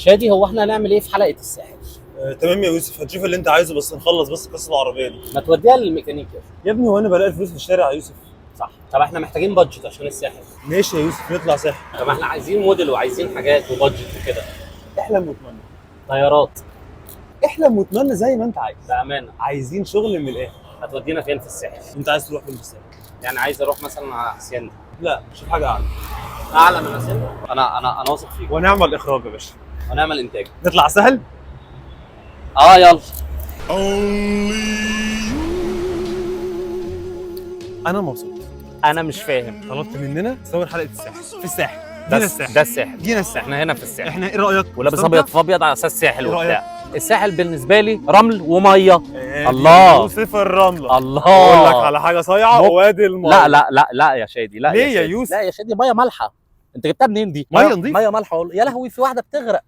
شادي، هو احنا هنعمل ايه في حلقه الساحل؟ تمام يا يوسف، هتشوف اللي انت عايزه، بس نخلص بس قصه العربيه دي. ما توديها للميكانيك يا أخي. يا ابني، هو انا بلاقي الفلوس في الشارع يا يوسف؟ صح. طب احنا محتاجين بادجت عشان الساحل. ماشي يا يوسف، نطلع ساحل. طب احنا عايزين موديل وعايزين حاجات وبادجت وكده. احلم واتمنى. طيارات. احلم واتمنى زي ما انت عايز. بامانه. عايزين شغل من الاخر. هتودينا فين في الساحل؟ انت عايز تروح فين في الساحل؟ يعني عايز اروح مثلا على حسين. لا، شوف حاجه اعلى. اعلى من حسين. انا واثق فيك. ونعمل اخراج يا باشا. ونعمل انتاج. نطلع سهل. يلا. انا مبسوط. انا مش فاهم. طلبت مننا تصور حلقه الساحل في الساحل. ده جينا الساحل. ده الساحل. جينا الساحل. احنا هنا في الساحل. احنا ايه رايك؟ ولابس مستمتع؟ ابيض في ابيض على اساس ساحل إيه وبتاع. الساحل بالنسبه لي رمل وميه. إيه الله. يوسف الرمله. الله. اقول لك على حاجه صايعه، وادي الميه. لا يا شادي، لا ليه يا يا شادي. يوسف؟ لا يا شادي، ميه مالحه. انت جبتها منين دي؟ مية نضيفة. ميه مالحه والله. يا لهوي، في واحده بتغرق.